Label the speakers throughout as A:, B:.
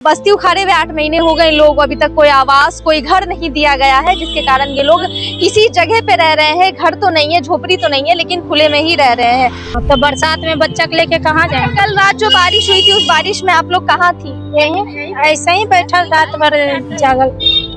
A: बस्ती उखाड़े हुए 8 महीने हो गए, लोग अभी तक कोई आवास कोई घर नहीं दिया गया है, जिसके कारण ये लोग इसी जगह पे रह रहे हैं। घर तो नहीं है, झोपड़ी तो नहीं है, लेकिन खुले में ही रह रहे हैं।
B: तो बरसात में बच्चा को लेके कहाँ जाए।
A: कल रात जो बारिश हुई थी, उस बारिश में आप लोग कहाँ थी?
B: यही ऐसे ही बैठा रात भर जागल।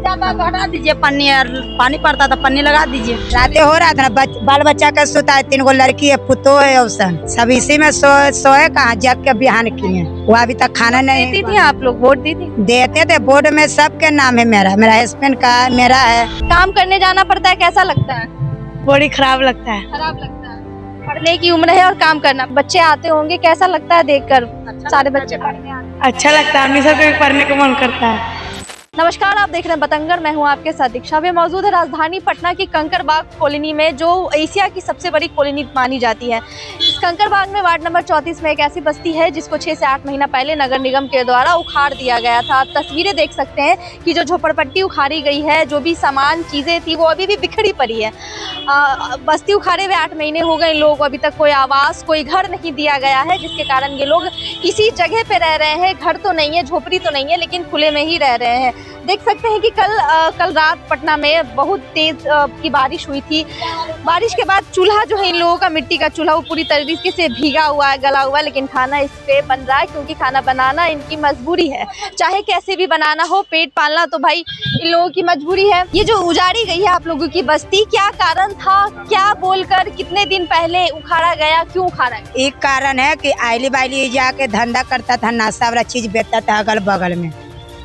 B: हटा दीजिए पन्नी, और पानी पड़ता था पन्नी लगा दीजिए।
C: रातें हो रहा था ना, बाल बच्चा का सोता है, 3 गो लड़की है, पुतो है, औसन सब इसी में सोए कहाँ जग के बिहान किए। वो अभी तक खाना नहीं
A: देती थी आप लोग, वोट दी थी?
C: देते थे। बोर्ड में सबके नाम है, मेरा हस्बैंड का, मेरा है।
A: काम करने जाना पड़ता है, कैसा लगता है?
B: बड़ी खराब लगता है।
A: खराब लगता है। पढ़ने की उम्र है और काम करना, बच्चे आते होंगे, कैसा लगता है देखकर? सारे बच्चे पढ़ने आते।
B: अच्छा लगता है, हमेशा को पढ़ने को मन करता है।
A: नमस्कार, आप देख रहे हैं बतंगड़, मैं हूं आपके साथ दीक्षा। वे मौजूद है राजधानी पटना की कंकड़बाग कॉलोनी में, जो एशिया की सबसे बड़ी कॉलोनी मानी जाती है। इस कंकड़बाग में वार्ड नंबर 34 में एक ऐसी बस्ती है जिसको 6 से 8 महीना पहले नगर निगम के द्वारा उखाड़ दिया गया था। आप तस्वीरें देख सकते हैं कि जो झोपड़पट्टी उखाड़ी गई है, जो भी सामान चीजें थी, वो अभी भी बिखरी पड़ी है। बस्ती उखाड़े हुए 8 महीने हो गए, लोग अभी तक कोई आवास कोई घर नहीं दिया गया है, जिसके कारण ये लोग इसी जगह पे रह रहे हैं। घर तो नहीं है, झोपड़ी तो नहीं है, लेकिन खुले में ही रह रहे हैं। देख सकते हैं कि कल रात पटना में बहुत तेज की बारिश हुई थी। बारिश के बाद चूल्हा जो है, इन लोगों का मिट्टी का चूल्हा, वो पूरी तरीके से भीगा हुआ है, गला हुआ है, लेकिन खाना इस पे बन रहा है, क्योंकि खाना बनाना इनकी मजबूरी है। चाहे कैसे भी बनाना हो, पेट पालना तो भाई इन लोगों की मजबूरी है। ये जो उजाड़ी गई है आप लोगों की बस्ती, क्या कारण था? क्या बोलकर कितने दिन पहले उखाड़ा गया? क्यों उखाड़ा गया?
C: एक कारण है कि आइली बाइली जाके धंधा करता था, नाश्ता वाला चीज बेचता था अगल बगल में,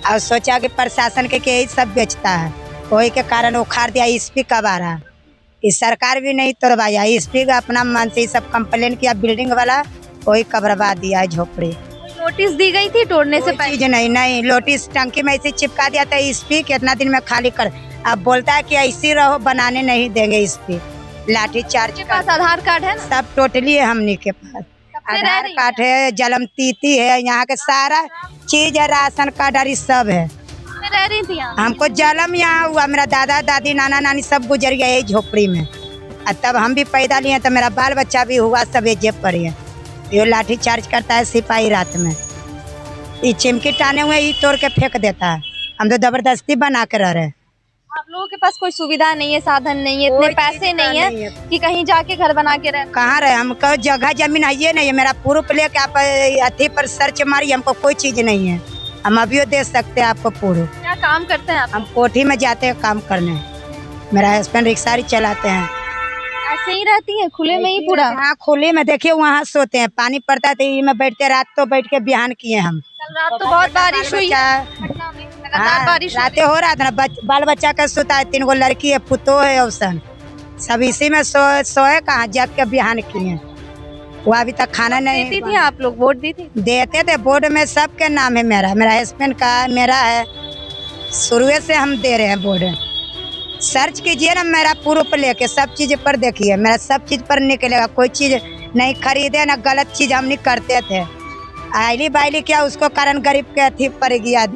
C: और सोचा कि प्रशासन के यही सब बेचता है, वही के कारण उखाड़ दिया। इस्पी कब आ रहा, इस सरकार भी नहीं तोड़वाया, इस्पी का अपना मन से सब कंप्लेन किया बिल्डिंग वाला, वही कब्रवा दिया है झोपड़ी।
A: नोटिस दी गई थी तोड़ने से पहले?
C: चीज नहीं, नोटिस टंकी में ऐसे चिपका दिया था, इस्पी कितना दिन में खाली कर। अब बोलता है कि ऐसे रहो, बनाने नहीं देंगे इस्पी, लाठी चार्ज।
A: के पास आधार कार्ड है ना?
C: सब टोटली है हमने के पास, आधार कार्ड है, जलमतीती है, यहाँ के सारा चीज है, राशन कार्ड और सब है।
A: रह रही थी यहाँ?
C: हमको जलम यहाँ हुआ, मेरा दादा दादी नाना नानी सब गुजर गए यही झोपड़ी में, और तब हम भी पैदा लिए, तो मेरा बाल बच्चा भी हुआ, सब ये जेब पर है। ये लाठी चार्ज करता है सिपाही रात में, ये चिमकी टाने हुए ही तोड़ के फेंक देता है। हम तो जबरदस्ती बना के रह रहे।
A: आप लोगों के पास कोई सुविधा नहीं है, साधन नहीं है, इतने पैसे नहीं है कि कहीं जाके घर बना के रहे?
C: कहाँ रहे, हमको जगह जमीन है ये नहीं है। मेरा प्रूफ लेके आप अथी पर सर्च मारिए, हमको कोई चीज नहीं है, हम अभी दे सकते हैं आपको प्रूफ।
A: क्या काम करते हैं आप?
C: हम कोठी में जाते हैं काम करने, मेरा हस्बैंड रिक्शा चलाते हैं।
A: ऐसे ही रहती है खुले में ही पूरा?
C: हाँ खुले में, देखिए वहाँ सोते हैं, पानी पड़ता है तो ये में बैठते, रात तो बैठ के बिहान किए हम।
A: कल रात तो बहुत बारिश हुई है पटना में, लगातार बारिश
C: रातें हो रहा था ना, बाल बच्चा का सोता है, 3 गो लड़की है, पुतो है, औसन सब इसी में सोए कहाँ जग के बिहान किए। वो अभी तक खाना नहीं
A: देती थी आप लोग, वोट दी थी?
C: देते थे। बोर्ड में सबके नाम है, मेरा हस्बैंड का, मेरा है। शुरू से हम दे रहे हैं बोर्ड, सर्च कीजिए ना, मेरा प्रूफ लेके सब चीज पर देखिए, मेरा सब चीज पर निकलेगा। कोई चीज नहीं खरीदे ना, गलत चीज हम नहीं करते थे। आइली बाइली क्या, उसको कारण गरीब के अथी पड़ गया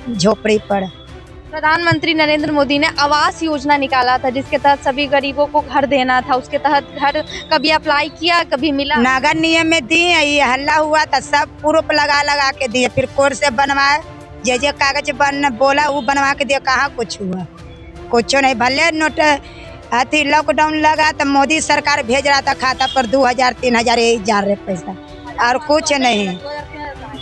C: झोपड़ी पर।
A: प्रधानमंत्री नरेंद्र मोदी ने आवास योजना निकाला था, जिसके तहत सभी गरीबों को घर देना था। उसके तहत घर कभी अप्लाई किया, कभी मिला?
C: नगर नियम में दिए, ये हल्ला हुआ था, सब प्रूफ लगा के दिए, फिर कोर्ट से बनवाए, जे कागज बोला वो बनवा के दिया। कहाँ कुछ हुआ, कुछ नहीं। भले नोट अथी लॉकडाउन लगा तो मोदी सरकार भेज रहा था खाता पर 2000-3000 यही जा रहे पैसा, और कुछ नहीं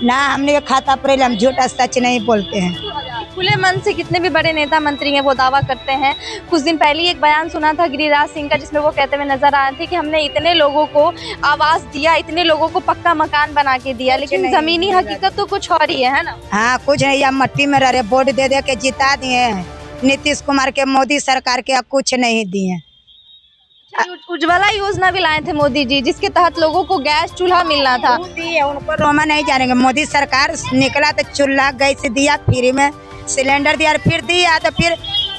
C: ना। हमने खाता पर हम झूठा सच नहीं बोलते हैं।
A: खुले मन से कितने भी बड़े नेता मंत्री हैं, वो दावा करते हैं। कुछ दिन पहले एक बयान सुना था गिरिराज सिंह का, जिसमें वो कहते हुए नजर आ रहे थे कि हमने इतने लोगों को आवास दिया, इतने लोगों को पक्का मकान बना के दिया, लेकिन जमीनी हकीकत तो कुछ और ही है ना?
C: हाँ कुछ नहीं, या मट्टी में रह रहे, वोट दे के जिता दिए नीतीश कुमार के, मोदी सरकार के, अब कुछ नहीं दिए।
A: उज्ज्वला योजना भी लाए थे मोदी जी, जिसके तहत लोगों को गैस चूल्हा मिलना था।
C: उनको रोमा नहीं जानेंगे। मोदी सरकार निकला तो चूल्हा गैस दिया, फ्री में सिलेंडर दिया, फिर दिया तो फिर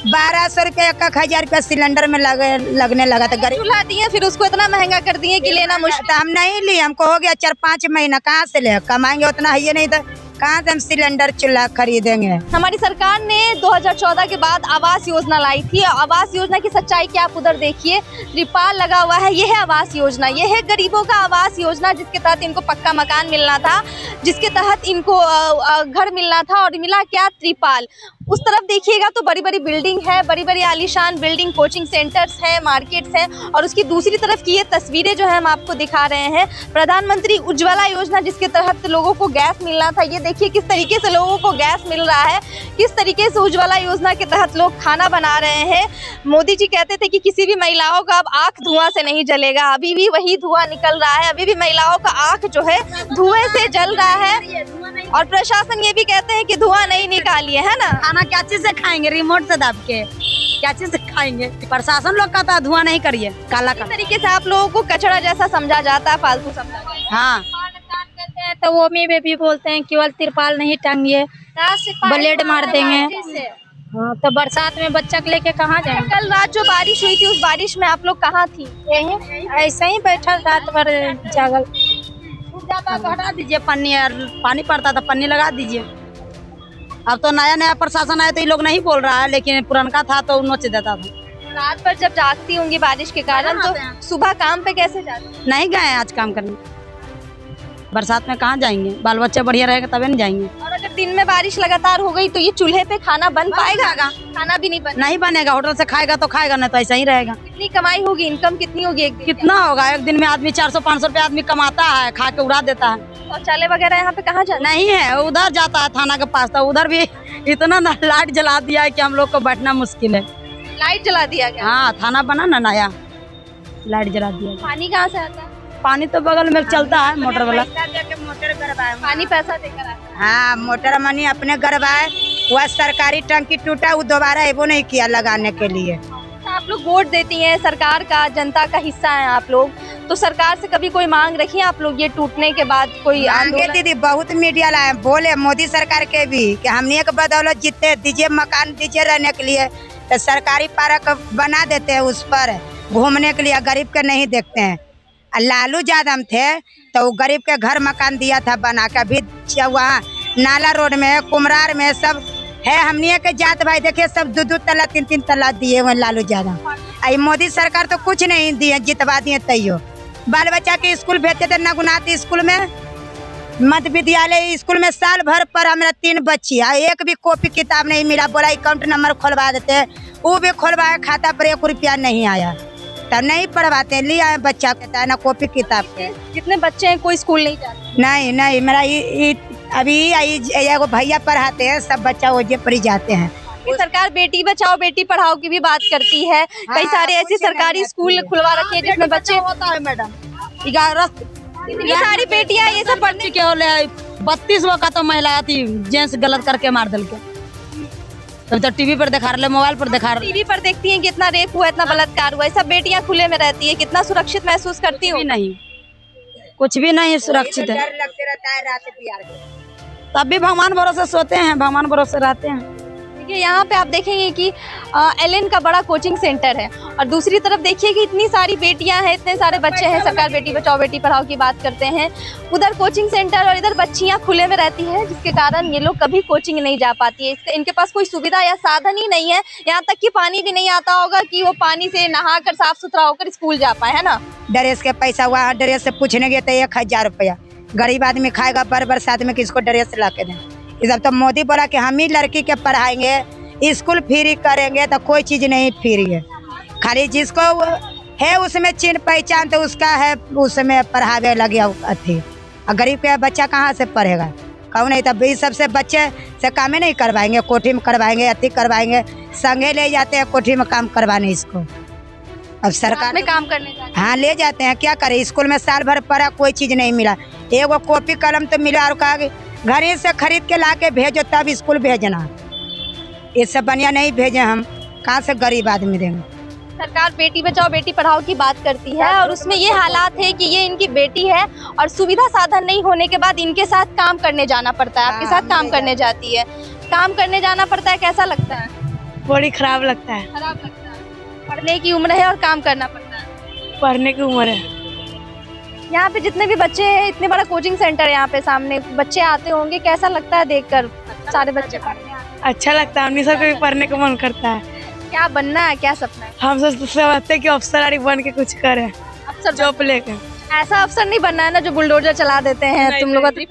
C: 1200 रुपये 1000 रुपया सिलेंडर में लगने लगा। तो गरीब
A: चूल्हा दिए, फिर उसको इतना महंगा कर दिए कि लेना मुश्किल।
C: हम नहीं लिए, हमको हो गया 4-5 महीना, कहाँ से ले, कमाएंगे उतना है नहीं, तो कहाँ से हम सिलेंडर चूल्हा खरीदेंगे।
A: हमारी सरकार ने 2014 के बाद आवास योजना लाई थी। आवास योजना की सच्चाई क्या आप उधर देखिए, त्रिपाल लगा हुआ है। यह है आवास योजना, यह है गरीबों का आवास योजना, जिसके तहत इनको पक्का मकान मिलना था, जिसके तहत इनको घर मिलना था, और मिला क्या? त्रिपाल। उस तरफ देखिएगा तो बड़ी बड़ी बिल्डिंग है, बड़ी बड़ी आलीशान बिल्डिंग, कोचिंग सेंटर्स हैं, मार्केट्स हैं, और उसकी दूसरी तरफ की ये तस्वीरें जो है हम आपको दिखा रहे हैं। प्रधानमंत्री उज्ज्वला योजना, जिसके तहत लोगों को गैस मिलना था, ये देखिए किस तरीके से लोगों को गैस मिल रहा है, किस तरीके से उज्ज्वला योजना के तहत लोग खाना बना रहे हैं। मोदी जी कहते थे कि किसी भी महिलाओं का अब आँख धुआं से नहीं जलेगा, अभी भी वही धुआं निकल रहा है, अभी भी महिलाओं का आँख जो है धुएं से जल रहा है, और प्रशासन ये भी कहते हैं कि धुआं नहीं निकालिए, है ना।
B: खाना क्या चीज से खाएंगे? रिमोट से दब के क्या चीज से खाएंगे? प्रशासन लोग कहता है धुआं नहीं करिए, काला
A: इस तरीके से आप लोगों को कचरा जैसा समझा जाता है, फालतू समझा जाता है।
B: हाँ
D: कहते हैं तो वो में भी बोलते हैं केवल तिरपाल नहीं टांगिए, ब्लेड मार देंगे। हाँ, तो बरसात में बच्चा को लेके कहाँ जाएंगे?
A: कल रात जो बारिश हुई थी, उस बारिश में आप लोग कहाँ थी?
D: ऐसे ही बैठा रात भर जागल।
B: हटा दीजिए पन्नी, और पानी पड़ता था पन्नी लगा दीजिए। अब तो नया नया प्रशासन आया तो ये लोग नहीं बोल रहा है, लेकिन पुरानका था तो नोच देता था।
A: रात भर जब जागती होंगी बारिश के कारण, तो सुबह काम पे कैसे जाती?
B: नहीं गए आज काम करने, बरसात में कहाँ जाएंगे? बाल बच्चे बढ़िया रहेगा तभी नहीं जाएंगे।
A: और अगर दिन में बारिश लगातार हो गई तो ये चूल्हे पे खाना बन पाएगा? खाना भी नहीं
B: बनेगा, होटल से खाएगा तो खाएगा, नहीं तो ऐसा ही रहेगा।
A: कितनी कमाई होगी, इनकम कितनी होगी एक दिन?
B: कितना होगा एक दिन में? आदमी 400-500 रुपया आदमी कमाता है, खा के उड़ा देता है।
A: शौचालय वगैरह यहाँ पे कहाँ जाना?
B: नहीं है, उधर जाता है थाना के पास, तो उधर भी इतना लाइट जला दिया है कि हम लोग को बैठना मुश्किल है।
A: लाइट जला दिया गया?
B: हाँ, थाना बना ना नया, लाइट जला दिया।
A: पानी कहाँ से आता है?
B: पानी तो बगल में चलता है मोटर वाला।
C: मोटर गड़वाए,
A: पानी पैसा देकर आता है?
C: हाँ, मोटर मनी अपने गड़वाए, वह सरकारी टंकी टूटा, वो दोबारा एवो नहीं किया लगाने के लिए।
A: आप लोग वोट देती हैं, सरकार का, जनता का हिस्सा है आप लोग, तो सरकार से कभी कोई मांग रखी है आप लोग ये टूटने के बाद? कोई
C: आंगे दीदी बहुत मीडिया लाए, बोले मोदी सरकार के भी कि हमने एक बदौलत जीते, दीजिए मकान दीजिए रहने के लिए, तो सरकारी पार्क बना देते हैं उस पर घूमने के लिए, गरीब के नहीं देखते हैं। लालू यादव थे तो वो गरीब के घर मकान दिया था बना के, अभी वहाँ नाला रोड में, कुमरार में सब है हमने के जात भाई, देखिए सब 2-2 तला 3-3 तला दिए हुए लालू यादव। आई मोदी सरकार तो कुछ नहीं दिए, जितवा दिए तैयो। बाल बच्चा के स्कूल भेजते थे नगुनाथ स्कूल में, मध्य विद्यालय स्कूल में, साल भर पर हमारा 3 बच्ची, एक भी कॉपी किताब नहीं मिला। बोला अकाउंट नंबर खोलवा देते, वो भी खोलवाया, खाता पर 1 रुपया नहीं आया, तब नहीं पढ़वाते। लिया बच्चा कहता ना कॉपी किताब के।
A: कितने बच्चे हैं, कोई स्कूल नहीं जाते?
C: नहीं, मेरा अभी एगो भैया पढ़ाते हैं, सब बच्चा वजह पर ही जाते हैं।
A: सरकार बेटी बचाओ बेटी पढ़ाओ की भी बात करती है। कई सारे ऐसे सरकारी स्कूल खुलवा रखे हैं जिसमें बच्चे
B: होता है मैडम। 11
A: सारी बेटियां ये सब पढ़ने
B: के होले 32 का तो महिला थी, जेंट्स गलत करके मार दिल के। तब तो टीवी पर दिखा रहे, मोबाइल पर दिखा रहे।
A: टीवी पर देखती हैं कि इतना रेप हुआ, इतना बलात्कार हुआ, सब बेटियां खुले में रहती है, कितना सुरक्षित महसूस करती हो?
B: नहीं, कुछ भी नहीं सुरक्षित है।
C: डर लगते रहता है रात बिहार।
B: तब भी भगवान भरोसे सोते हैं, भगवान भरोसे रहते हैं।
A: देखिए यहाँ पे आप देखेंगे कि एलएन का बड़ा कोचिंग सेंटर है, और दूसरी तरफ देखिए कि इतनी सारी बेटियां हैं, इतने सारे बच्चे हैं। सरकार बेटी बचाओ बेटी पढ़ाओ की बात करते हैं, उधर कोचिंग सेंटर और इधर बच्चियां खुले में रहती हैं, जिसके कारण ये लोग कभी कोचिंग नहीं जा पाती है। इनके पास कोई सुविधा या साधन ही नहीं है, यहाँ तक कि पानी भी नहीं आता होगा कि वो पानी से नहा कर साफ सुथरा होकर स्कूल जा पाए, है ना।
C: ड्रेस के पैसा हुआ, ड्रेस से पूछने गए तो 1000 रुपया, गरीब आदमी खाएगा बरसात में, किसको ड्रेस ला के दें। इस तो मोदी बोला कि हम ही लड़की के पढ़ाएंगे, स्कूल फ्री करेंगे, तो कोई चीज नहीं फ्री है, खाली जिसको है उसमें चिन्ह पहचान तो उसका है, उसमें पढ़ावे लगे अथी। और गरीब के बच्चा कहाँ से पढ़ेगा, कहूँ नहीं। तब इस सबसे बच्चे से काम नहीं करवाएंगे, कोठी में करवाएंगे, अथी करवाएंगे, संगे ले जाते हैं कोठी में काम करवाने इसको। अब सरकार
A: में काम करने जाते हैं।
C: हाँ ले जाते हैं, क्या करे, स्कूल में साल भर पढ़ा, कोई चीज नहीं मिला, एगो कॉपी कलम तो मिला, और कहा घर ही से खरीद के ला के भेजो तब स्कूल भेजना, इससे बढ़िया नहीं भेजे हम, कहाँ से गरीब आदमी देंगे।
A: सरकार बेटी बचाओ बेटी पढ़ाओ की बात करती है, और उसमें ये हालात है कि ये इनकी बेटी है और सुविधा साधन नहीं होने के बाद इनके साथ काम करने जाना पड़ता है। आपके साथ काम करने जाती है, काम करने जाना पड़ता है, कैसा लगता है?
D: बड़ी खराब लगता है।
A: खराब लगता है। पढ़ने की उम्र है और काम करना पड़ता है।
D: पढ़ने की उम्र है।
A: यहाँ पे जितने भी बच्चे हैं, इतने बड़ा कोचिंग सेंटर है यहाँ पे, सामने बच्चे आते होंगे, कैसा लगता है देखकर सारे बच्चे पढ़ने आते
E: अच्छा लगता है, हमने सबको भी पढ़ने का मन करता है।
A: हैं? क्या बनना है, क्या सपना है?
E: हम सोचते हैं कि अफसर आरी बन के कुछ करें,
A: अफसर
E: जॉब लेके।
A: ऐसा अफसर नहीं बनना है ना जो बुलडोजर चला देते हैं,
E: नहीं,
A: तुम लोग
E: नहीं,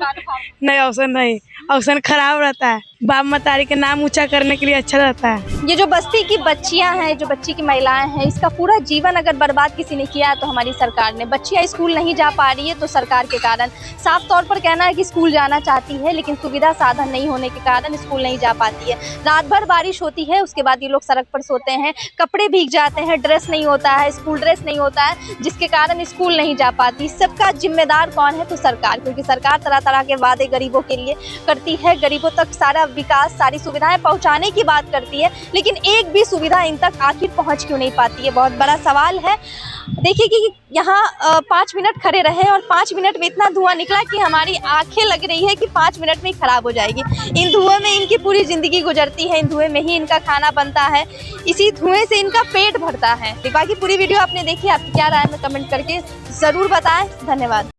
E: नहीं अवसर नहीं, अवसर खराब रहता है। बाप मतारी के नाम ऊंचा करने के लिए अच्छा रहता है।
A: ये जो बस्ती की बच्चियां हैं, जो बच्ची की महिलाएं हैं, इसका पूरा जीवन अगर बर्बाद किसी ने किया है तो हमारी सरकार ने। बच्चियां स्कूल नहीं जा पा रही है तो सरकार के कारण। साफ तौर पर कहना है कि स्कूल जाना चाहती है लेकिन सुविधा साधन नहीं होने के कारण स्कूल नहीं जा पाती है। रात भर बारिश होती है, उसके बाद ये लोग सड़क पर सोते हैं, कपड़े भीग जाते हैं, ड्रेस नहीं होता है, स्कूल ड्रेस नहीं होता है, जिसके कारण स्कूल नहीं जा पाती। सबका जिम्मेदार कौन है? तो सरकार, क्योंकि सरकार तरह तरह के वादे गरीबों के लिए करती है, गरीबों तक सारा विकास, सारी सुविधाएं पहुंचाने की बात करती है, लेकिन एक भी सुविधा इन तक आखिर पहुंच क्यों नहीं पाती है? बहुत बड़ा सवाल है। देखिए कि यहाँ 5 मिनट खड़े रहे और 5 मिनट में इतना धुआं निकला कि हमारी आंखें लग रही है कि 5 मिनट में ही खराब हो जाएगी। इन धुएं में इनकी पूरी ज़िंदगी गुजरती है, इन धुएं में ही इनका खाना बनता है, इसी धुएं से इनका पेट भरता है। बाकी पूरी वीडियो आपने देखी, आपकी क्या राय है कमेंट करके ज़रूर बताएं। धन्यवाद।